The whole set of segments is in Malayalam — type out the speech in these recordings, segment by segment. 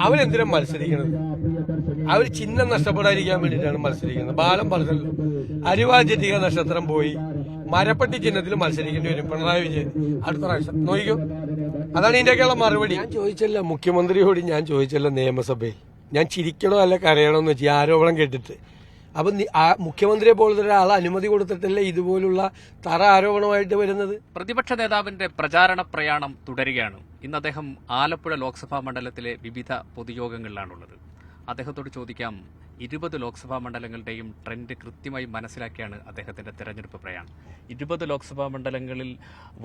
അവരെന്തിനാ മത്സരിക്കുന്നത്? അവർ ചിഹ്നം നഷ്ടപ്പെടാതിരിക്കാൻ വേണ്ടിയിട്ടാണ് മത്സരിക്കുന്നത്. ബാലം പറഞ്ഞല്ലോ, അരിവാചിറ്റിക നക്ഷത്രം പോയി മരപ്പട്ടി ചിഹ്നത്തിൽ മത്സരിക്കേണ്ടി വരും പിണറായി വിജയൻ അടുത്ത പ്രാവശ്യം. നോക്കിക്കോ, അതാണ് ഇതിന്റെയൊക്കെയുള്ള മറുപടി. ഞാൻ ചോദിച്ചല്ല മുഖ്യമന്ത്രിയോട്, ഞാൻ ചോദിച്ചല്ല നിയമസഭയിൽ, ഞാൻ ചിരിക്കണോ അല്ല കരയണോ എന്ന് വെച്ചാൽ ആരോപണം കേട്ടിട്ട്. അപ്പൊ മുഖ്യമന്ത്രിയെ പോലത്തെ ഒരാൾ അനുമതി കൊടുത്തിട്ടല്ലേ ഇതുപോലുള്ള തറ ആരോപണമായിട്ട് വരുന്നത്? പ്രതിപക്ഷ നേതാവിന്റെ പ്രചാരണ പ്രയാണം തുടരുകയാണ്. ഇന്ന് അദ്ദേഹം ആലപ്പുഴ ലോക്സഭാ മണ്ഡലത്തിലെ വിവിധ പൊതുയോഗങ്ങളിലാണുള്ളത്. അദ്ദേഹത്തോട് ചോദിക്കാം, 20 ലോക്സഭാ മണ്ഡലങ്ങളുടെയും ട്രെൻഡ് കൃത്യമായി മനസ്സിലാക്കിയാണ് അദ്ദേഹത്തിന്റെ തെരഞ്ഞെടുപ്പ് പ്രയാണം. 20 ലോക്സഭാ മണ്ഡലങ്ങളിൽ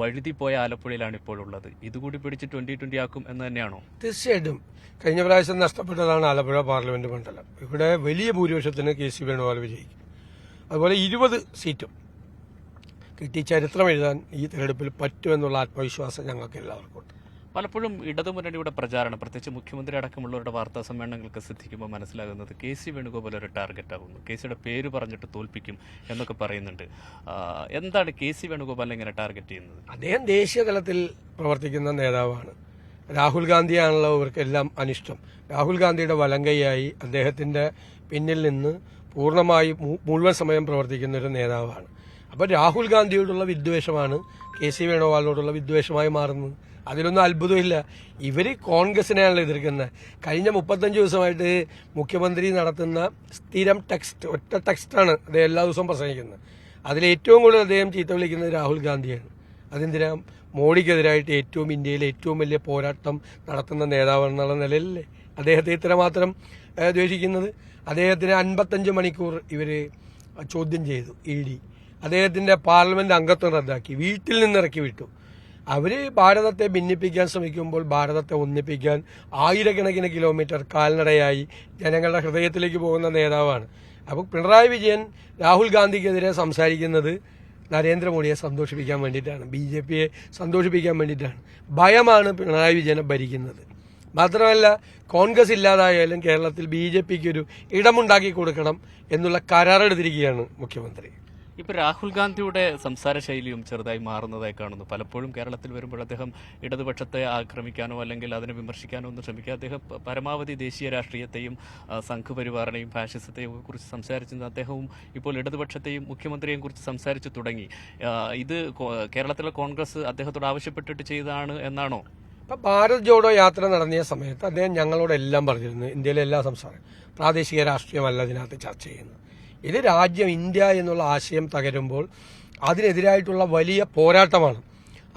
വഴുതിപ്പോയ ആലപ്പുഴയിലാണ് ഇപ്പോൾ ഉള്ളത്. ഇതുകൂടി പിടിച്ച് 2020 ആക്കും എന്ന് തന്നെയാണോ? തീർച്ചയായിട്ടും. കഴിഞ്ഞ പ്രാവശ്യം നഷ്ടപ്പെട്ടതാണ് ആലപ്പുഴ പാർലമെന്റ് മണ്ഡലം. ഇവിടെ വലിയ ഭൂരിപക്ഷത്തിന് KC വേണുഗോപാൽ വിജയിക്കും. അതുപോലെ 20 സീറ്റും കിട്ടി ചരിത്രം എഴുതാൻ ഈ തെരഞ്ഞെടുപ്പിൽ പറ്റുമെന്നുള്ള ആത്മവിശ്വാസം ഞങ്ങൾക്ക് എല്ലാവർക്കും ഉണ്ട്. പലപ്പോഴും ഇടതുമുന്നണിയുടെ പ്രചാരണം, പ്രത്യേകിച്ച് മുഖ്യമന്ത്രി അടക്കമുള്ളവരുടെ വാർത്താ സമ്മേളനങ്ങൾക്ക് ശ്രദ്ധിക്കുമ്പോൾ മനസ്സിലാകുന്നത് KC വേണുഗോപാൽ ഒരു ടാർഗറ്റ് ആകുന്നു. KCയുടെ പേര് പറഞ്ഞിട്ട് തോൽപ്പിക്കും എന്നൊക്കെ പറയുന്നുണ്ട്. എന്താണ് KC വേണുഗോപാലിനെ ഇങ്ങനെ ടാർഗറ്റ് ചെയ്യുന്നത്? അദ്ദേഹം ദേശീയ തലത്തിൽ പ്രവർത്തിക്കുന്ന നേതാവാണ്. രാഹുൽ ഗാന്ധിയാണല്ലോ ഇവർക്കെല്ലാം അനിഷ്ടം. രാഹുൽ ഗാന്ധിയുടെ വലങ്കൈയായി അദ്ദേഹത്തിന്റെ പിന്നിൽ നിന്ന് പൂർണ്ണമായി മുഴുവൻ സമയം പ്രവർത്തിക്കുന്ന ഒരു നേതാവാണ്. അപ്പോൾ രാഹുൽ ഗാന്ധിയോടുള്ള വിദ്വേഷമാണ് KC വേണുഗോപാലിനോടുള്ള വിദ്വേഷമായി മാറുന്നത്. അതിലൊന്നും അത്ഭുതമില്ല. ഇവർ കോൺഗ്രസിനെയാണല്ലോ എതിർക്കുന്നത്. കഴിഞ്ഞ 35 ദിവസമായിട്ട് മുഖ്യമന്ത്രി നടത്തുന്ന സ്ഥിരം ടെക്സ്റ്റ്, ഒറ്റ ടെക്സ്റ്റാണ് അദ്ദേഹം എല്ലാ ദിവസവും പ്രസംഗിക്കുന്നത്. അതിലേറ്റവും കൂടുതൽ അദ്ദേഹം ചീത്ത വിളിക്കുന്നത് രാഹുൽ ഗാന്ധിയാണ്. അതെന്തിനാ? മോഡിക്കെതിരായിട്ട് ഇന്ത്യയിലെ ഏറ്റവും വലിയ പോരാട്ടം നടത്തുന്ന നേതാവെന്നുള്ള നിലയിലല്ലേ അദ്ദേഹത്തെ ഇത്രമാത്രം ദ്വേഷിക്കുന്നത്. അദ്ദേഹത്തിന് 55 മണിക്കൂർ ഇവർ ചോദ്യം ചെയ്തു ED. അദ്ദേഹത്തിന്റെ പാർലമെന്റ് അംഗത്വം റദ്ദാക്കി, വീട്ടിൽ നിന്ന് ഇറക്കി വിട്ടു. അവര് ഭാരതത്തെ ഭിന്നിപ്പിക്കാൻ ശ്രമിക്കുമ്പോൾ ഭാരതത്തെ ഒന്നിപ്പിക്കാൻ ആയിരക്കണക്കിന് കിലോമീറ്റർ കാൽനടയായി ജനങ്ങളുടെ ഹൃദയത്തിലേക്ക് പോകുന്ന നേതാവാണ്. അപ്പോൾ പിണറായി വിജയൻ രാഹുൽ ഗാന്ധിക്കെതിരെ സംസാരിക്കുന്നത് നരേന്ദ്രമോദിയെ സന്തോഷിപ്പിക്കാൻ വേണ്ടിയിട്ടാണ്, BJPയെ സന്തോഷിപ്പിക്കാൻ വേണ്ടിയിട്ടാണ്. ഭയമാണ് പിണറായി വിജയനെ ഭരിക്കുന്നത്. മാത്രമല്ല, കോൺഗ്രസ് ഇല്ലാതായാലും കേരളത്തിൽ BJPക്ക് ഒരു ഇടമുണ്ടാക്കി കൊടുക്കണം എന്നുള്ള കരാറെടുത്തിരിക്കുകയാണ് മുഖ്യമന്ത്രി. ഇപ്പൊ രാഹുൽ ഗാന്ധിയുടെ സംസാര ശൈലിയും ചെറുതായി മാറുന്നതായി കാണുന്നു. പലപ്പോഴും കേരളത്തിൽ വരുമ്പോൾ അദ്ദേഹം ഇടതുപക്ഷത്തെ ആക്രമിക്കാനോ അല്ലെങ്കിൽ അതിനെ വിമർശിക്കാനോ ഒന്നും ശ്രമിക്കുക. അദ്ദേഹം പരമാവധി ദേശീയ രാഷ്ട്രീയത്തെയും സംഘപരിവാറിനെയും ഫാഷിസത്തെയും കുറിച്ച് സംസാരിച്ചിരുന്ന അദ്ദേഹവും ഇപ്പോൾ ഇടതുപക്ഷത്തെയും മുഖ്യമന്ത്രിയെയും കുറിച്ച് സംസാരിച്ചു തുടങ്ങി. ഇത് കേരളത്തിലെ കോൺഗ്രസ് അദ്ദേഹത്തോട് ആവശ്യപ്പെട്ടിട്ട് ചെയ്തതാണ് എന്നാണോ? ഇപ്പൊ ഭാരത് ജോഡോ യാത്ര നടത്തിയ സമയത്ത് അദ്ദേഹം ഞങ്ങളോടെല്ലാം പറഞ്ഞിരുന്നു, ഇന്ത്യയിലെ എല്ലാ സംസ്ഥാനം പ്രാദേശിക രാഷ്ട്രീയമല്ല ഇതിനകത്ത് ചർച്ച ചെയ്യുന്നത്. ഇത് രാജ്യം ഇന്ത്യ എന്നുള്ള ആശയം തകരുമ്പോൾ അതിനെതിരായിട്ടുള്ള വലിയ പോരാട്ടമാണ്.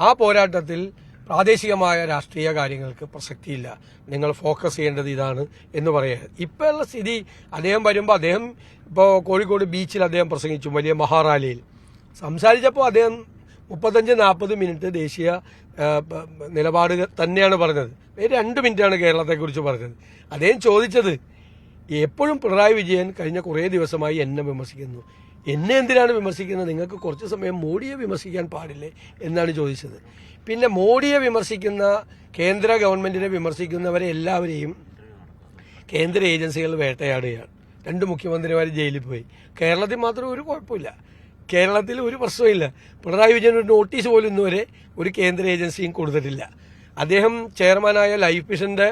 ആ പോരാട്ടത്തിൽ പ്രാദേശികമായ രാഷ്ട്രീയ കാര്യങ്ങൾക്ക് പ്രസക്തിയില്ല, നിങ്ങൾ ഫോക്കസ് ചെയ്യേണ്ടത് ഇതാണ് എന്ന് പറയുക. ഇപ്പോഴുള്ള സ്ഥിതി, അദ്ദേഹം വരുമ്പോൾ അദ്ദേഹം ഇപ്പോൾ കോഴിക്കോട് ബീച്ചിൽ അദ്ദേഹം പ്രസംഗിച്ചു, വലിയ മഹാറാലിയിൽ സംസാരിച്ചപ്പോൾ അദ്ദേഹം 35-40 മിനിറ്റ് ദേശീയ നിലപാട് തന്നെയാണ് പറഞ്ഞത്. 2 മിനിറ്റാണ് കേരളത്തെക്കുറിച്ച് പറഞ്ഞത്. അദ്ദേഹം ചോദിച്ചത്, എപ്പോഴും പിണറായി വിജയൻ കഴിഞ്ഞ കുറേ ദിവസമായി എന്നെ വിമർശിക്കുന്നു, എന്നെ എന്തിനാണ് വിമർശിക്കുന്നത്, നിങ്ങൾക്ക് കുറച്ച് സമയം മോഡിയെ വിമർശിക്കാൻ പാടില്ലേ എന്നാണ് ചോദിച്ചത്. പിന്നെ മോഡിയെ വിമർശിക്കുന്ന, കേന്ദ്ര ഗവൺമെന്റിനെ വിമർശിക്കുന്നവരെ എല്ലാവരെയും കേന്ദ്ര ഏജൻസികൾ വേട്ടയാടുകയാണ്. 2 മുഖ്യമന്ത്രിമാർ ജയിലിൽ പോയി. കേരളത്തിൽ മാത്രം ഒരു കുഴപ്പമില്ല, കേരളത്തിൽ ഒരു പ്രശ്നമില്ല. പിണറായി വിജയൻ ഒരു നോട്ടീസ് പോലും ഇന്നുവരെ ഒരു കേന്ദ്ര ഏജൻസിയും കൊടുത്തിട്ടില്ല. അദ്ദേഹം ചെയർമാനായ ലൈഫ് മിഷന്റെ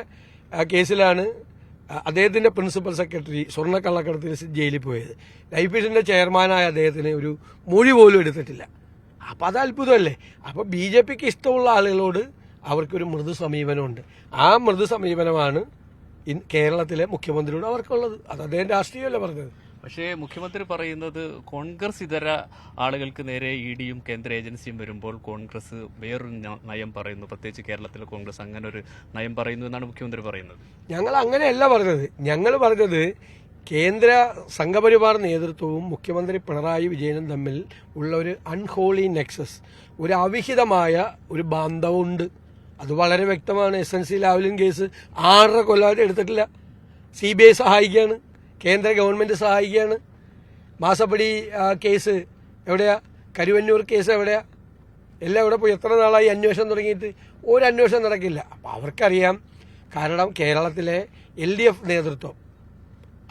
കേസിലാണ് അദ്ദേഹത്തിന്റെ പ്രിൻസിപ്പൽ സെക്രട്ടറി സ്വർണ്ണക്കള്ളക്കടത്തിൽ ജയിലിൽ പോയത്. ലൈഫ് മിഷന്റെ ചെയർമാനായ അദ്ദേഹത്തിന് ഒരു മൊഴി പോലും എടുത്തിട്ടില്ല. അപ്പൊ അത് അത്ഭുതമല്ലേ? അപ്പൊ BJPക്ക് ഇഷ്ടമുള്ള ആളുകളോട് അവർക്കൊരു മൃദു സമീപനമുണ്ട്. ആ മൃദു സമീപനമാണ് കേരളത്തിലെ മുഖ്യമന്ത്രിയോട് അവർക്കുള്ളത്. അത് അദ്ദേഹം രാഷ്ട്രീയമല്ല പറഞ്ഞത്. പക്ഷേ മുഖ്യമന്ത്രി പറയുന്നത് കോൺഗ്രസ് ഇതര ആളുകൾക്ക് നേരെ EDയും കേന്ദ്ര ഏജൻസിയും വരുമ്പോൾ കോൺഗ്രസ് വേറൊരു നയം പറയുന്നു, പ്രത്യേകിച്ച് കേരളത്തിലെ കോൺഗ്രസ് അങ്ങനെ ഒരു നയം പറയുന്നു എന്നാണ് മുഖ്യമന്ത്രി പറയുന്നത്. ഞങ്ങൾ അങ്ങനെയല്ല പറഞ്ഞത്. ഞങ്ങൾ പറഞ്ഞത് കേന്ദ്ര സംഘപരിവാർ നേതൃത്വവും മുഖ്യമന്ത്രി പിണറായി വിജയനും തമ്മിൽ ഉള്ള ഒരു അൺഹോളി നെക്സസ്, ഒരു അവിഹിതമായ ഒരു ബാന്ധവുണ്ട്. അത് വളരെ വ്യക്തമാണ്. SNC ലാവ്ലിൻ കേസ് 6.5 കൊല്ലമായിട്ട് എടുത്തിട്ടില്ല. CBI സഹായിക്കുകയാണ്, കേന്ദ്ര ഗവൺമെന്റ് സഹായിക്കുകയാണ്. മാസപ്പടി കേസ് എവിടെയാ? കരുവന്നൂർ കേസ് എവിടെയാ? എല്ലാം എവിടെ പോയി? എത്ര നാളായി അന്വേഷണം തുടങ്ങിയിട്ട്? ഒരു അന്വേഷണം നടക്കില്ല. അപ്പം അവർക്കറിയാം, കാരണം കേരളത്തിലെ LDF നേതൃത്വം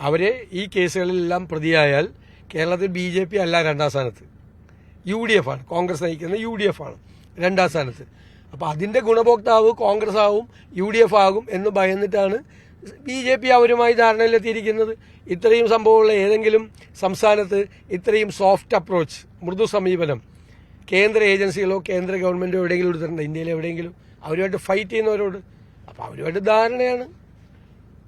അവര് ഈ കേസുകളിലെല്ലാം പ്രതിയായാൽ കേരളത്തിൽ BJP അല്ല 2ാം സ്ഥാനത്ത്, UDF ആണ്, കോൺഗ്രസ് നയിക്കുന്ന UDF ആണ് 2ാം സ്ഥാനത്ത്. അപ്പം അതിന്റെ ഗുണഭോക്താവ് കോൺഗ്രസ് ആവും, UDF ആകും എന്ന് ഭയന്നിട്ടാണ് BJP അവരുമായി ധാരണയിലെത്തിയിരിക്കുന്നത്? ഇത്രയും സംഭവമുള്ള ഏതെങ്കിലും സംസ്ഥാനത്ത് ഇത്രയും സോഫ്റ്റ് അപ്രോച്ച്, മൃദു സമീപനം കേന്ദ്ര ഏജൻസികളോ കേന്ദ്ര ഗവൺമെന്റോ എവിടെയെങ്കിലും എടുത്തിട്ടുണ്ട്? ഇന്ത്യയിൽ എവിടെയെങ്കിലും അവരുമായിട്ട് ഫൈറ്റ് ചെയ്യുന്നവരോട്? അപ്പോൾ അവരുമായിട്ട് ധാരണയാണ്.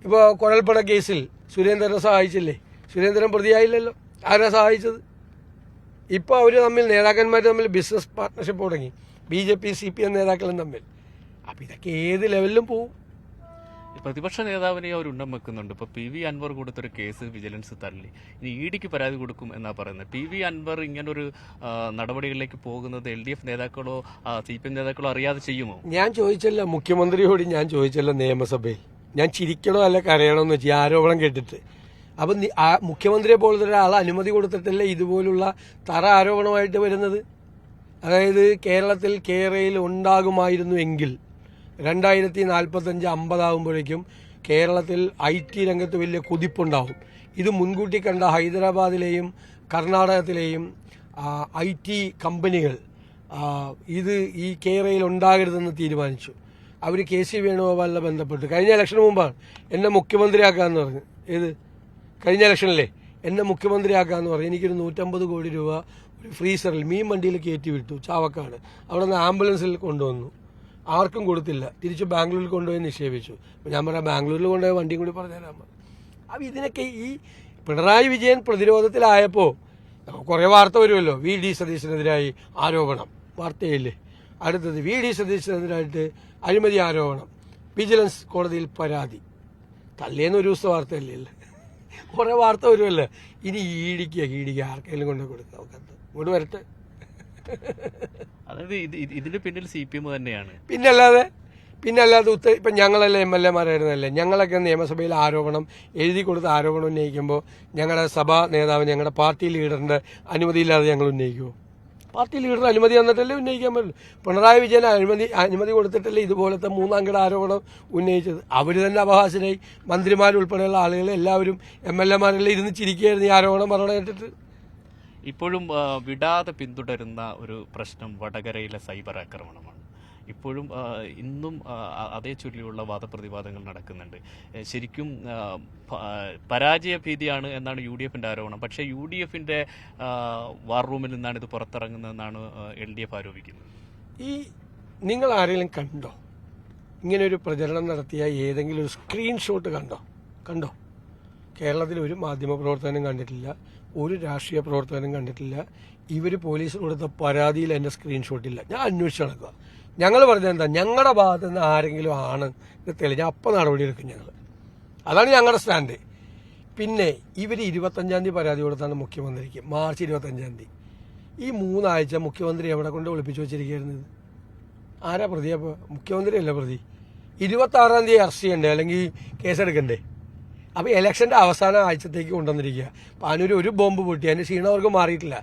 ഇപ്പോൾ കുഴൽപ്പണ കേസിൽ സുരേന്ദ്രനെ സഹായിച്ചില്ലേ? സുരേന്ദ്രൻ പ്രതിയായില്ലല്ലോ. ആരാ സഹായിച്ചത്? ഇപ്പോൾ അവർ തമ്മിൽ, നേതാക്കന്മാർ തമ്മിൽ ബിസിനസ് പാർട്ട്ണർഷിപ്പ് തുടങ്ങി, BJP CPM നേതാക്കളും തമ്മിൽ. അപ്പം ഇതൊക്കെ ഏത് ലെവലിലും പോവും. പ്രതിപക്ഷ നേതാവിനെ അവർ ഉന്നം വെക്കുന്നുണ്ട്. ഇപ്പോൾ PV അൻവർ കൊടുത്തൊരു കേസ് വിജിലൻസ് തള്ളി. ഇനി ED പരാതി കൊടുക്കും എന്നാണ് പറയുന്നത്. PV അൻവർ ഇങ്ങനൊരു നടപടികളിലേക്ക് പോകുന്നത് LDF നേതാക്കളോ CPM നേതാക്കളോ അറിയാതെ ചെയ്യുമോ? ഞാൻ ചോദിച്ചല്ലോ മുഖ്യമന്ത്രിയോട്, ഞാൻ ചോദിച്ചല്ലോ നിയമസഭയിൽ, ഞാൻ ചിരിക്കണോ അല്ല കരയണോ എന്ന് വെച്ചാൽ ആരോപണം കേട്ടിട്ട്. അപ്പം മുഖ്യമന്ത്രിയെ പോലത്തെ ഒരാൾ അനുമതി കൊടുത്തിട്ടല്ലേ ഇതുപോലുള്ള തറ ആരോപണമായിട്ട് വരുന്നത്? അതായത് കേരളത്തിൽ കേരയിൽ ഉണ്ടാകുമായിരുന്നു എങ്കിൽ 2045-50 ആകുമ്പോഴേക്കും കേരളത്തിൽ IT രംഗത്ത് വലിയ കുതിപ്പുണ്ടാവും. ഇത് മുൻകൂട്ടി കണ്ട ഹൈദരാബാദിലെയും കർണാടകത്തിലെയും IT കമ്പനികൾ ഇത് ഈ കേരയിൽ ഉണ്ടാകരുതെന്ന് തീരുമാനിച്ചു. അവർ KC വേണുഗോപാലിനെ ബന്ധപ്പെട്ട് കഴിഞ്ഞ ഇലക്ഷന് മുമ്പാണ് എന്നെ മുഖ്യമന്ത്രിയാക്കാമെന്ന് പറഞ്ഞു. ഏത് കഴിഞ്ഞ ഇലക്ഷനിലെ എന്നെ മുഖ്യമന്ത്രിയാക്കാമെന്ന് പറഞ്ഞു. എനിക്കൊരു 150 കോടി രൂപ ഒരു ഫ്രീസറിൽ മീൻ വണ്ടിയിൽ കയറ്റി വിട്ടു ചാവക്കാട്. അവിടെ നിന്ന് ആംബുലൻസിൽ കൊണ്ടുവന്നു. ആർക്കും കൊടുത്തില്ല. തിരിച്ച് ബാംഗ്ലൂരിൽ കൊണ്ടുപോയി നിക്ഷേപിച്ചു. അപ്പം ഞാൻ പറയാം, ബാംഗ്ലൂരിൽ കൊണ്ടുപോയ വണ്ടിയും കൂടി പറഞ്ഞുതരാൻ പറഞ്ഞു. അപ്പം ഇതിനൊക്കെ ഈ പിണറായി വിജയൻ പ്രതിരോധത്തിലായപ്പോൾ കുറേ വാർത്ത വരുമല്ലോ. VD സതീശനെതിരായി ആരോപണം, വാർത്തയില്ലേ? അടുത്തത് VD സതീശനെതിരായിട്ട് അഴിമതി ആരോപണം, വിജിലൻസ് കോടതിയിൽ പരാതി. തല്ലേന്ന് ഒരു ദിവസത്തെ വാർത്തയല്ലേ? കുറേ വാർത്ത വരുമല്ലോ. ഇനി ഈടിക്കുക ആർക്കെങ്കിലും കൊണ്ടു കൊടുക്കുക, നമുക്കത് ഇങ്ങോട്ട് വരട്ടെ. അതായത് ഇതിന്റെ പിന്നിൽ CPM തന്നെയാണ്. പിന്നല്ലാതെ ഇപ്പം ഞങ്ങളല്ലേ MLA-മാരായിരുന്നല്ലേ? ഞങ്ങളൊക്കെ നിയമസഭയിൽ ആരോപണം എഴുതി കൊടുത്ത് ആരോപണം ഉന്നയിക്കുമ്പോൾ ഞങ്ങളുടെ സഭാ നേതാവ്, ഞങ്ങളുടെ പാർട്ടി ലീഡറിന്റെ അനുമതിയില്ലാതെ ഞങ്ങൾ ഉന്നയിക്കുമോ? പാർട്ടി ലീഡർ അനുമതി തന്നിട്ടല്ലേ ഉന്നയിക്കാൻ പറ്റുള്ളൂ. പിണറായി വിജയൻ അനുമതി കൊടുത്തിട്ടല്ലേ ഇതുപോലത്തെ മൂന്നാംകിട ആരോപണം ഉന്നയിച്ചത്? അവർ തന്നെ അപഹാസ്യരായി. മന്ത്രിമാരുൾപ്പെടെയുള്ള ആളുകൾ എല്ലാവരും MLA-മാരെല്ലാം ഇരുന്ന് ചിരിക്കുകയായിരുന്നു ഈ ആരോപണം പറഞ്ഞു കേട്ടിട്ട്. ഇപ്പോഴും വിടാതെ പിന്തുടരുന്ന ഒരു പ്രശ്നം വടകരയിലെ സൈബർ ആക്രമണമാണ്. ഇപ്പോഴും ഇന്നും അതേ ചൊല്ലിയുള്ള വാദപ്രതിവാദങ്ങൾ നടക്കുന്നുണ്ട്. ശരിക്കും പരാജയ ഭീതിയാണ് എന്നാണ് UDF-ന്റെ ആരോപണം. പക്ഷേ UDF-ന്റെ വാർ റൂമിൽ നിന്നാണ് ഇത് പുറത്തിറങ്ങുന്നതെന്നാണ് LDF ആരോപിക്കുന്നത്. ഈ നിങ്ങൾ ആരെങ്കിലും കണ്ടോ ഇങ്ങനൊരു പ്രചരണം നടത്തിയ ഏതെങ്കിലും ഒരു സ്ക്രീൻഷോട്ട് കണ്ടോ? കേരളത്തിൽ ഒരു മാധ്യമപ്രവർത്തകനും കണ്ടിട്ടില്ല, ഒരു രാഷ്ട്രീയ പ്രവർത്തകനും കണ്ടിട്ടില്ല. ഇവർ പോലീസ് കൊടുത്ത പരാതിയിൽ എൻ്റെ സ്ക്രീൻഷോട്ടില്ല. ഞാൻ അന്വേഷിച്ച് നടക്കുക. ഞങ്ങൾ പറഞ്ഞത് എന്താ, ഞങ്ങളുടെ ഭാഗത്ത് നിന്ന് ആരെങ്കിലും ആണ് ഇത് തെളിഞ്ഞാൽ അപ്പം നടപടിയെടുക്കും ഞങ്ങൾ. അതാണ് ഞങ്ങളുടെ സ്റ്റാൻഡ്. പിന്നെ ഇവർ 25-ാം തീയതി പരാതി കൊടുത്താണ് മുഖ്യമന്ത്രിക്ക്, മാർച്ച് 25-ാം തീയതി. ഈ 3 ആഴ്ച മുഖ്യമന്ത്രി എവിടെ കൊണ്ട് ഒളിപ്പിച്ചു വെച്ചിരിക്കുന്നത്? ആരാ പ്രതി? അപ്പോൾ മുഖ്യമന്ത്രിയല്ല പ്രതി. 26-ാം തീയതി അറസ്റ്റ് ചെയ്യണ്ടേ, അല്ലെങ്കിൽ കേസെടുക്കണ്ടേ? അപ്പോൾ ഇലക്ഷൻ്റെ അവസാന ആഴ്ചത്തേക്ക് കൊണ്ടുവന്നിരിക്കുക. പാനൂർ ഒരു ബോംബ് പൊട്ടി, അതിൻ്റെ ക്ഷീണം അവർക്ക് മാറിയിട്ടില്ല.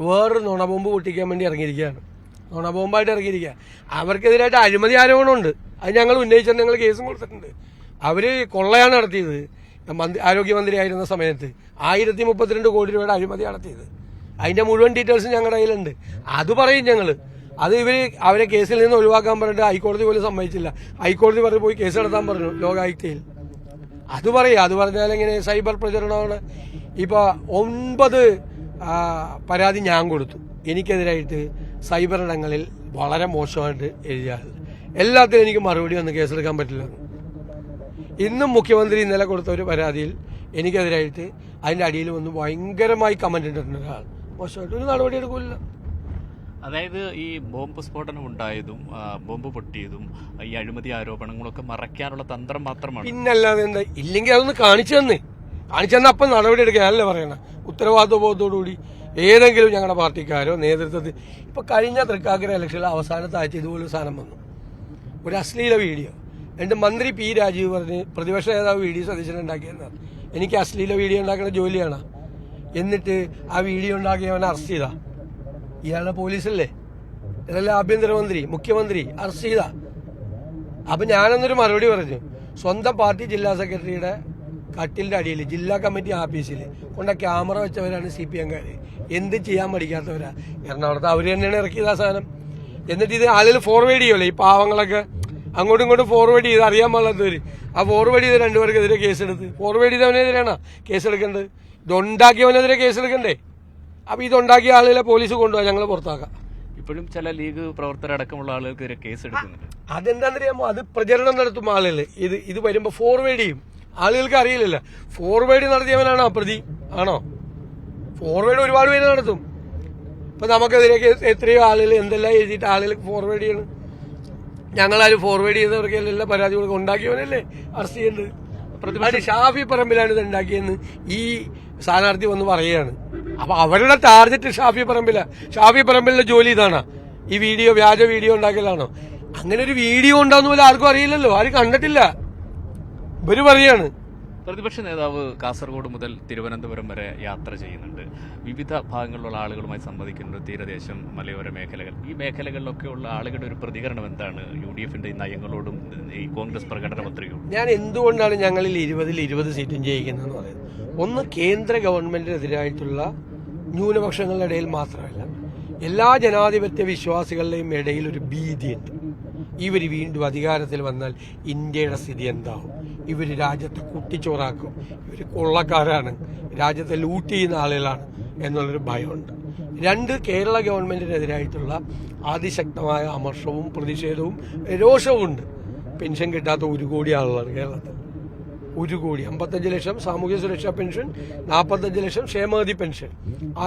വേറൊരു നുണ ബോംബ് പൊട്ടിക്കാൻ വേണ്ടി ഇറങ്ങിയിരിക്കുകയാണ്. നുണ ബോംബായിട്ട് ഇറങ്ങിയിരിക്കുക. അവർക്കെതിരായിട്ട് അഴിമതി ആരോപണമുണ്ട്. അത് ഞങ്ങൾ ഉന്നയിച്ചിട്ട് ഞങ്ങൾ കേസും കൊടുത്തിട്ടുണ്ട്. അവർ കൊള്ളയാണ് നടത്തിയത്. ആരോഗ്യമന്ത്രിയായിരുന്ന സമയത്ത് 1032 കോടി രൂപയുടെ അഴിമതി നടത്തിയത്. അതിൻ്റെ മുഴുവൻ ഡീറ്റെയിൽസ് ഞങ്ങളുടെ കയ്യിലുണ്ട്. അത് പറയും ഞങ്ങൾ. അത് അവരെ കേസിൽ നിന്ന് ഒഴിവാക്കാൻ പറഞ്ഞിട്ട് ഹൈക്കോടതി പോലും സമ്മതിച്ചില്ല. ഹൈക്കോടതി പറഞ്ഞ് പോയി കേസ് നടത്താൻ പറഞ്ഞു ലോകായുക്തയിൽ. അത് പറയും. അത് പറഞ്ഞാൽ എങ്ങനെ സൈബർ പ്രചരണമാണ്? ഇപ്പോൾ 9 പരാതി ഞാൻ കൊടുത്തു എനിക്കെതിരായിട്ട് സൈബർ ഇടങ്ങളിൽ വളരെ മോശമായിട്ട് എഴുതിയാൽ. എല്ലാത്തിനും എനിക്ക് മറുപടി വന്ന് കേസെടുക്കാൻ പറ്റില്ല. ഇന്നും മുഖ്യമന്ത്രി ഇന്നലെ കൊടുത്ത ഒരു പരാതിയിൽ എനിക്കെതിരായിട്ട് അതിൻ്റെ അടിയിൽ വന്ന് ഭയങ്കരമായി കമന്റ് ഇട്ടിട്ടുണ്ട് ഒരാൾ. മോശമായിട്ട് ഒരു നടപടി എടുക്കില്ല. അതായത് ഈ ബോംബ് സ്ഫോടനം ഉണ്ടായതും ബോംബ് പൊട്ടിയതും ഈ അഴിമതി ആരോപണങ്ങളൊക്കെ മറയ്ക്കാനുള്ള തന്ത്രം മാത്രമാണ്. പിന്നല്ലാതെ എന്താ? ഇല്ലെങ്കിൽ അതൊന്ന് കാണിച്ചു തന്നെ അപ്പം നടപടി എടുക്കാനല്ലേ പറയണം. ഉത്തരവാദിത്വബോധത്തോടുകൂടി ഏതെങ്കിലും ഞങ്ങളുടെ പാർട്ടിക്കാരോ നേതൃത്വത്തിൽ. ഇപ്പൊ കഴിഞ്ഞ തൃക്കാക്കര ഇലക്ഷനിൽ അവസാനത്തെ ആഴ്ച ഇതുപോലൊരു സാധനം വന്നു, ഒരു അശ്ലീല വീഡിയോ. എന്നിട്ട് മന്ത്രി P. രാജീവ് പറഞ്ഞ് പ്രതിപക്ഷ നേതാവ് VD സതീശൻ ഉണ്ടാക്കിയെന്നാണ്. എനിക്ക് അശ്ലീല വീഡിയോ ഉണ്ടാക്കുന്ന ജോലിയാണ്. എന്നിട്ട് ആ വീഡിയോ ഉണ്ടാക്കിയവനെ അറസ്റ്റ് ചെയ്താ. ഇയാളുടെ പോലീസല്ലേ, ഇതല്ലേ ആഭ്യന്തരമന്ത്രി, മുഖ്യമന്ത്രി അറസ്റ്റ് ചെയ്താ. അപ്പൊ ഞാനൊന്നൊരു മറുപടി പറഞ്ഞു. സ്വന്തം പാർട്ടി ജില്ലാ സെക്രട്ടറിയുടെ കട്ടിലിന്റെ അടിയിൽ ജില്ലാ കമ്മിറ്റി ആഫീസിൽ കൊണ്ട ക്യാമറ വെച്ചവരാണ് CPM-കാര്. എന്ത് ചെയ്യാൻ പഠിക്കാത്തവരാ. എറണാകുളത്ത് അവർ തന്നെയാണ് ഇറക്കിയത് ആ സാധനം. എന്നിട്ട് ഇത് ആളുകൾ ഫോർവേഡ് ചെയ്യുമല്ലോ, ഈ പാവങ്ങളൊക്കെ അങ്ങോട്ടും ഇങ്ങോട്ടും ഫോർവേഡ് ചെയ്ത് അറിയാൻ പാടില്ലാത്തവര്. ആ ഫോർവേഡ് ചെയ്ത രണ്ടുപേർക്കെതിരെ കേസെടുത്ത്, ഫോർവേഡ് ചെയ്തവനെതിരെയാണ് കേസെടുക്കേണ്ടത്. ഇതുണ്ടാക്കിയവനെതിരെ കേസെടുക്കണ്ടേ? അപ്പൊ ഇതുണ്ടാക്കിയ ആളുകളെ പോലീസ് കൊണ്ടുപോകാൻ ഞങ്ങൾ പുറത്താക്കാം. ഇപ്പോഴും ചില ലീഗ് പ്രവർത്തകരടക്കമുള്ള ആളുകൾക്കെതിരെ കേസെടുക്കുന്നുണ്ട്. അതെന്താണെന്നറിയാമോ? അത് പ്രചരണം നടത്തും ആളുകൾ. ഇത് വരുമ്പോ ഫോർവേഡ് ചെയ്യും. ആളുകൾക്ക് അറിയില്ലല്ലോ ഫോർവേഡ് നടത്തിയവനാണോ പ്രതി ആണോ? ഫോർവേഡ് ഒരുപാട് പേര് നടത്തും. ഇപ്പൊ നമുക്കെതിരെ എത്രയോ ആളുകൾ എന്തെല്ലാം എഴുതിയിട്ട് ആളുകൾക്ക് ഫോർവേഡ് ചെയ്യണം. ഞങ്ങളാരും ഫോർവേഡ് ചെയ്തവർക്ക് എല്ലാം പരാതി കൊടുക്കുക. ഉണ്ടാക്കിയവനല്ലേ അറസ്റ്റ് ചെയ്യേണ്ടത്. പ്രതിപക്ഷ ഷാഫി പറമ്പിലാണ് ഇത് ഉണ്ടാക്കിയെന്ന് ഈ സ്ഥാനാർത്ഥി വന്ന് പറയുകയാണ്. അപ്പൊ അവരുടെ ടാർഗറ്റ് ഷാഫി പറമ്പിലെ ജോലി ഇതാണ്. ഈ വ്യാജ വീഡിയോ ഉണ്ടാക്കലാണോ? അങ്ങനെ ഒരു വീഡിയോ ഉണ്ടാവുന്ന പോലെ ആർക്കും അറിയില്ലല്ലോ, ആരും കണ്ടിട്ടില്ല. ഇവര് പറയാണ്. പ്രതിപക്ഷ നേതാവ് കാസർഗോഡ് മുതൽ തിരുവനന്തപുരം വരെ യാത്ര ചെയ്യുന്നുണ്ട്. വിവിധ ഭാഗങ്ങളിലുള്ള ആളുകളുമായി സംവദിക്കുന്നുണ്ട്. തീരദേശം, മലയോര മേഖലകൾ, ഈ മേഖലകളിലൊക്കെയുള്ള ആളുകളുടെ ഒരു പ്രതികരണം എന്താണ് UDFന്റെ ഈ നയങ്ങളോടും ഈ കോൺഗ്രസ് പ്രകടന പത്രികയോടും? ഞാൻ എന്തുകൊണ്ടാണ് ഞങ്ങളിൽ 20 സീറ്റും ജയിക്കുന്നതെന്ന് പറയുന്നത്, ഒന്ന് കേന്ദ്ര ഗവൺമെന്റിനെതിരായിട്ടുള്ള ന്യൂനപക്ഷങ്ങളുടെ ഇടയിൽ മാത്രമല്ല, എല്ലാ ജനാധിപത്യ വിശ്വാസികളുടെയും ഇടയിൽ ഒരു ഭീതിയുണ്ട്. ഇവർ വീണ്ടും അധികാരത്തിൽ വന്നാൽ ഇന്ത്യയുടെ സ്ഥിതി എന്താവും? ഇവർ രാജ്യത്തെ കുട്ടിച്ചോറാക്കും, ഇവർ കൊള്ളക്കാരാണ്, രാജ്യത്തെ ലൂട്ട് ചെയ്യുന്ന ആളുകളാണ് എന്നുള്ളൊരു ഭയമുണ്ട്. 2, കേരള ഗവൺമെന്റിനെതിരായിട്ടുള്ള അതിശക്തമായ അമർഷവും പ്രതിഷേധവും രോഷവും ഉണ്ട്. പെൻഷൻ കിട്ടാത്ത 1 കോടി ആളുകളാണ് കേരളത്തിൽ. 1 കോടി, 55 ലക്ഷം സാമൂഹ്യ സുരക്ഷാ പെൻഷൻ, 45 ലക്ഷം ക്ഷേമനിധി പെൻഷൻ,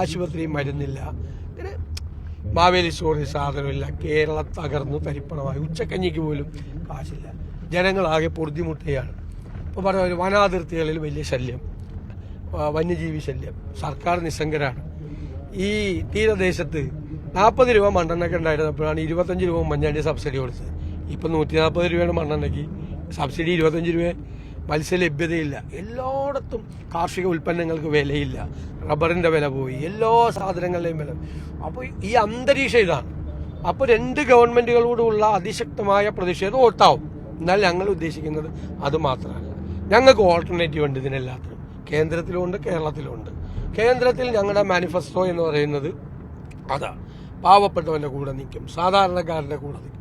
ആശുപത്രി മരുന്നില്ല, പിന്നെ മാവേലി സ്റ്റോറിൽ സാധനമില്ല. കേരളം തകർന്നു തരിപ്പണമായി. ഉച്ചക്കഞ്ഞിക്ക് പോലും കാശില്ല. ജനങ്ങളാകെ പൊറുതിമുട്ടുകയാണ്. ഇപ്പോൾ പറഞ്ഞ വനാതിർത്തികളിൽ വലിയ ശല്യം, വന്യജീവി ശല്യം, സർക്കാർ നിസ്സംഗരാണ്. ഈ തീരദേശത്ത് 40 രൂപ മണ്ണെണ്ണയ്ക്ക് ഉണ്ടായിരുന്നപ്പോഴാണ് 25 രൂപ ഉമ്മൻചാണ്ടി സബ്സിഡി കൊടുത്തത്. ഇപ്പം 140 രൂപയാണ് മണ്ണെണ്ണയ്ക്ക് സബ്സിഡി, 25 രൂപ. മത്സ്യലഭ്യതയില്ല. എല്ലായിടത്തും കാർഷിക ഉൽപ്പന്നങ്ങൾക്ക് വിലയില്ല. റബ്ബറിന്റെ വില പോയി, എല്ലാ സാധനങ്ങളുടെയും വില. അപ്പോൾ ഈ അന്തരീക്ഷം ഇതാണ്. അപ്പോൾ 2 ഗവൺമെന്റുകളോടുള്ള അതിശക്തമായ പ്രതിഷേധം ഒട്ടാവും. എന്നാൽ ഞങ്ങൾ ഉദ്ദേശിക്കുന്നത് അത് മാത്രമല്ല. ഞങ്ങൾക്ക് ഓൾട്ടർനേറ്റീവ് ഉണ്ട് ഇതിനെല്ലാത്തിനും. കേന്ദ്രത്തിലുമുണ്ട്, കേരളത്തിലുമുണ്ട്. കേന്ദ്രത്തിൽ ഞങ്ങളുടെ മാനിഫെസ്റ്റോ എന്ന് പറയുന്നത് അതാണ്. പാവപ്പെട്ടവന്റെ കൂടെ നിൽക്കും, സാധാരണക്കാരന്റെ കൂടെ നിൽക്കും.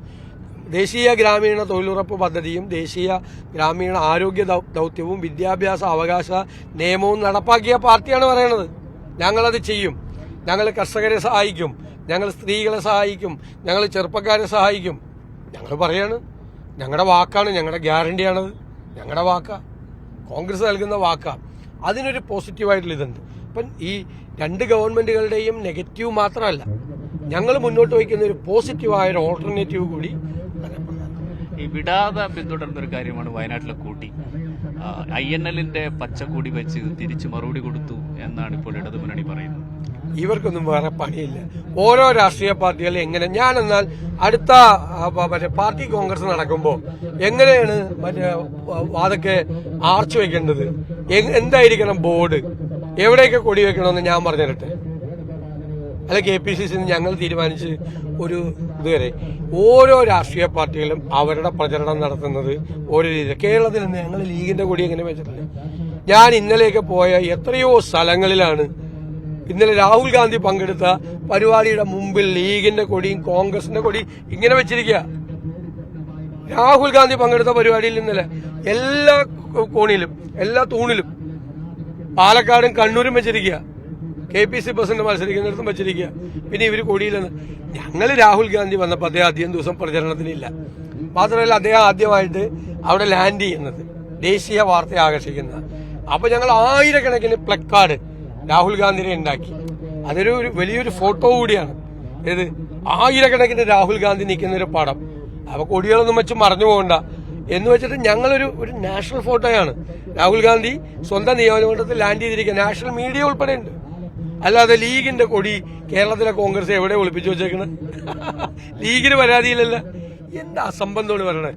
ദേശീയ ഗ്രാമീണ തൊഴിലുറപ്പ് പദ്ധതിയും ദേശീയ ഗ്രാമീണ ആരോഗ്യ ദൗത്യവും വിദ്യാഭ്യാസ അവകാശ നിയമവും നടപ്പാക്കിയ പാർട്ടിയാണ് പറയുന്നത്. ഞങ്ങളത് ചെയ്യും. ഞങ്ങൾ കർഷകരെ സഹായിക്കും, ഞങ്ങൾ സ്ത്രീകളെ സഹായിക്കും, ഞങ്ങൾ ചെറുപ്പക്കാരെ സഹായിക്കും. ഞങ്ങൾ പറയാണ്, ഞങ്ങളുടെ വാക്കാണ്, ഞങ്ങളുടെ ഗ്യാരണ്ടിയാണത്. ഞങ്ങളുടെ വാക്കാ, കോൺഗ്രസ് നൽകുന്ന വാക്കാ. അതിനൊരു പോസിറ്റീവായിട്ടുള്ള ഇതുണ്ട്. അപ്പം ഈ 2 ഗവൺമെന്റുകളുടെയും നെഗറ്റീവ് മാത്രമല്ല, ഞങ്ങൾ മുന്നോട്ട് വയ്ക്കുന്ന ഒരു പോസിറ്റീവായൊരു ഓൾട്ടർനേറ്റീവ് കൂടി. ഈ വിടാതെ പിന്തുടർന്നൊരു കാര്യമാണ് വയനാട്ടിലെ കൂട്ടി. INLന്റെ പച്ചക്കൂടി വെച്ച് തിരിച്ചു മറുപടി കൊടുത്തു എന്നാണ് ഇപ്പോൾ ഇടതുമുന്നണി പറയുന്നത്. ഇവർക്കൊന്നും വേറെ പണിയില്ല. ഓരോ രാഷ്ട്രീയ പാർട്ടികൾ എങ്ങനെ, ഞാനെന്നാൽ അടുത്ത പാർട്ടി കോൺഗ്രസ് നടക്കുമ്പോൾ എങ്ങനെയാണ് അതൊക്കെ ആർച്ച് വെക്കേണ്ടത്, എന്തായിരിക്കണം ബോർഡ്, എവിടെയൊക്കെ കൊടി വെക്കണമെന്ന് ഞാൻ പറഞ്ഞു തരട്ടെ. അല്ല, KPCC ഞങ്ങൾ തീരുമാനിച്ച് ഒരു ഇതുവരെ ഓരോ രാഷ്ട്രീയ പാർട്ടികളും അവരുടെ പ്രചരണം നടത്തുന്നത് ഓരോ രീതിയിൽ. കേരളത്തിൽ നിന്ന് ഞങ്ങൾ ലീഗിന്റെ കൊടി എങ്ങനെ വെച്ചിട്ടില്ല. ഞാൻ ഇന്നലെയൊക്കെ പോയ എത്രയോ സ്ഥലങ്ങളിലാണ് ഇന്നലെ രാഹുൽ ഗാന്ധി പങ്കെടുത്ത പരിപാടിയുടെ മുമ്പിൽ ലീഗിന്റെ കൊടിയും കോൺഗ്രസിന്റെ കൊടിയും ഇങ്ങനെ വെച്ചിരിക്കുക. രാഹുൽ ഗാന്ധി പങ്കെടുത്ത പരിപാടിയിൽ ഇന്നലെ എല്ലാ കോണിലും എല്ലാ തൂണിലും പാലക്കാടും കണ്ണൂരും വെച്ചിരിക്കുക. KPC പ്രസിഡന്റ് മത്സരിക്കുന്നിടത്തും വെച്ചിരിക്കുക. പിന്നെ ഇവർ കൊടിയിലെന്ന്. ഞങ്ങൾ രാഹുൽ ഗാന്ധി വന്നപ്പോൾ അദ്ദേഹം അധികം ദിവസം പ്രചരണത്തിനില്ല. മാത്രമല്ല, അദ്ദേഹം ആദ്യമായിട്ട് അവിടെ ലാൻഡ് ചെയ്യുന്നത് ദേശീയ വാർത്തയെ ആകർഷിക്കുന്ന. അപ്പൊ ഞങ്ങൾ ആയിരക്കണക്കിന് പ്ലക്കാർഡ് രാഹുൽ ഗാന്ധിനെ ഉണ്ടാക്കി. അതൊരു വലിയൊരു ഫോട്ടോ കൂടിയാണ്. ഏത് ആയിരക്കണക്കിന് രാഹുൽ ഗാന്ധി നിൽക്കുന്ന ഒരു പടം. അപ്പൊ കൊടികളൊന്നും വെച്ച് മറഞ്ഞു പോകണ്ട എന്ന് വെച്ചിട്ട് ഞങ്ങളൊരു നാഷണൽ ഫോട്ടോയാണ്. രാഹുൽ ഗാന്ധി സ്വന്തം നിയോജകമണ്ഡലത്തിൽ ലാൻഡ് ചെയ്തിരിക്കുക. നാഷണൽ മീഡിയ ഉൾപ്പെടെ ഉണ്ട്. അല്ലാതെ ലീഗിന്റെ കൊടി കേരളത്തിലെ കോൺഗ്രസ് എവിടെ ഒളിപ്പിച്ചു വെച്ചേക്കണത്? ലീഗിന് പരാതിയില്ലല്ല. എന്താ അസംബന്ധമാണ് പറയണത്?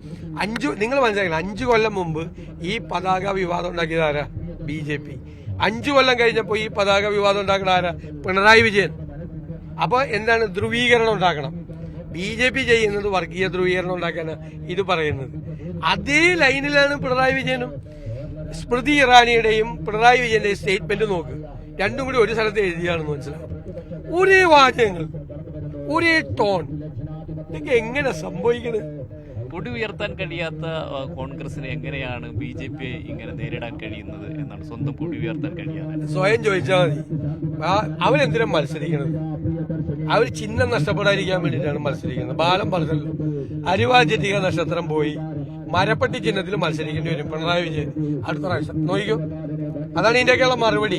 നിങ്ങൾ മനസ്സിലാക്കണം, 5 കൊല്ലം മുമ്പ് ഈ പതാക വിവാദം ഉണ്ടാക്കിയത് ആരാ? BJP. 5 കൊല്ലം കഴിഞ്ഞപ്പോൾ ഈ പതാക വിവാദം ഉണ്ടാക്കുന്ന ആരാ? പിണറായി വിജയൻ. അപ്പൊ എന്താണ്? ധ്രുവീകരണം ഉണ്ടാക്കണം. BJP ചെയ്യുന്നത് വർഗീയ ധ്രുവീകരണം ഉണ്ടാക്കാനാണ് ഇത് പറയുന്നത്. അതേ ലൈനിലാണ് പിണറായി വിജയനും. സ്മൃതി ഇറാനിയുടെയും പിണറായി വിജയന്റെയും സ്റ്റേറ്റ്മെന്റ് നോക്ക്. രണ്ടും കൂടി ഒരു സ്ഥലത്ത് എഴുതിയാണെന്ന് മനസ്സിലാവും. ഒരേ വാചകങ്ങൾ, ഒരേ ടോൺ. ഇതൊക്കെ എങ്ങനെ സംഭവിക്കണത്? കൊടി ഉയർത്താൻ കഴിയാത്ത കോൺഗ്രസിനെ എങ്ങനെയാണ് BJP ഇങ്ങനെ നേരിടാൻ കഴിയുന്നത് എന്നാണ്. സ്വന്തം കൊടി ഉയർത്താൻ കഴിയാതെ സ്വയം ചോദിച്ചാൽ മതി. അവരെന്തിനും മത്സരിക്കുന്നത്? അവർ ചിഹ്നം നഷ്ടപ്പെടാതിരിക്കാൻ വേണ്ടിയിട്ടാണ് മത്സരിക്കുന്നത്. ബാലം പറഞ്ഞല്ലോ, അരിവാചറ്റിക നക്ഷത്രം പോയി മരപ്പട്ടി ചിഹ്നത്തിൽ മത്സരിക്കേണ്ടി വരും പിണറായി വിജയൻ അടുത്ത പ്രാവശ്യം. നോക്കിക്കോ, അതാണ് ഇതിന്റെയൊക്കെയുള്ള മറുപടി.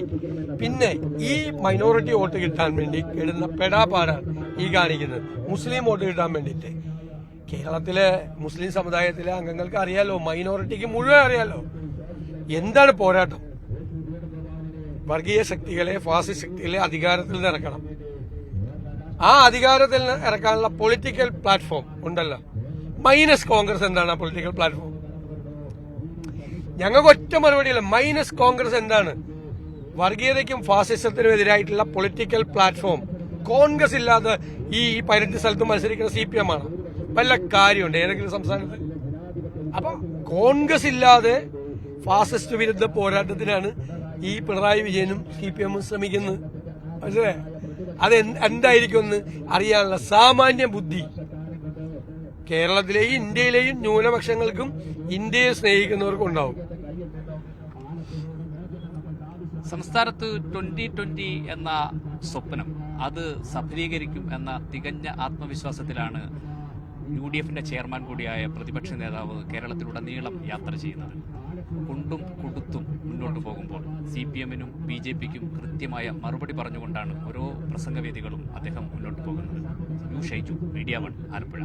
പിന്നെ ഈ മൈനോറിറ്റി വോട്ട് കിട്ടാൻ വേണ്ടി ഇടുന്ന പെടാപ്പാടാണ് ഈ കാണിക്കുന്നത്. മുസ്ലിം വോട്ട് കിട്ടാൻ വേണ്ടിയിട്ട് കേരളത്തിലെ മുസ്ലിം സമുദായത്തിലെ അംഗങ്ങൾക്ക് അറിയാലോ, മൈനോറിറ്റിക്ക് മുഴുവൻ അറിയാലോ എന്താണ് പോരാട്ടം. വർഗീയ ശക്തികളെ, ഫാസിസ്റ്റ് ശക്തികളെ അധികാരത്തിൽ നിന്ന് ഇറക്കണം. ആ അധികാരത്തിൽ നിന്ന് ഇറക്കാനുള്ള പൊളിറ്റിക്കൽ പ്ലാറ്റ്ഫോം ഉണ്ടല്ലോ. മൈനസ് കോൺഗ്രസ് എന്താണ് ആ പൊളിറ്റിക്കൽ പ്ലാറ്റ്ഫോം? ഞങ്ങൾക്ക് ഒറ്റ മറുപടിയില്ല. മൈനസ് കോൺഗ്രസ് എന്താണ്? വർഗീയതയ്ക്കും ഫാസിസത്തിനും എതിരായിട്ടുള്ള പൊളിറ്റിക്കൽ പ്ലാറ്റ്ഫോം കോൺഗ്രസ് ഇല്ലാതെ ഈ 15 സ്ഥലത്ത് മത്സരിക്കുന്ന CPM ആണ്. വല്ല കാര്യമുണ്ട് ഏതെങ്കിലും സംസ്ഥാനത്ത്? അപ്പൊ കോൺഗ്രസ് ഇല്ലാതെ ഫാസിസ്റ്റ് വിരുദ്ധ പോരാട്ടത്തിനാണ് ഈ പിണറായി വിജയനും CPM ശ്രമിക്കുന്നത്. മനസ്സിലായോ? അത് എന്തായിരിക്കും എന്ന് അറിയാനുള്ള സാമാന്യ ബുദ്ധി കേരളത്തിലെയും ഇന്ത്യയിലെയും ന്യൂനപക്ഷങ്ങൾക്കും ഇന്ത്യയെ സ്നേഹിക്കുന്നവർക്കും ഉണ്ടാവും. സംസ്ഥാനത്ത് 2020 എന്ന സ്വപ്നം അത് സഫലീകരിക്കും എന്ന തികഞ്ഞ ആത്മവിശ്വാസത്തിലാണ് UDFന്റെ ചെയർമാൻ കൂടിയായ പ്രതിപക്ഷ നേതാവ് കേരളത്തിലുടനീളം യാത്ര ചെയ്യുന്നത്. കൊണ്ടും കൊടുത്തും മുന്നോട്ട് പോകുമ്പോൾ CPMനും BJPക്കും കൃത്യമായ മറുപടി പറഞ്ഞുകൊണ്ടാണ് ഓരോ പ്രസംഗവേദികളും അദ്ദേഹം മുന്നോട്ട് പോകുന്നത്. U Shaiju, media 1, Alappuzha.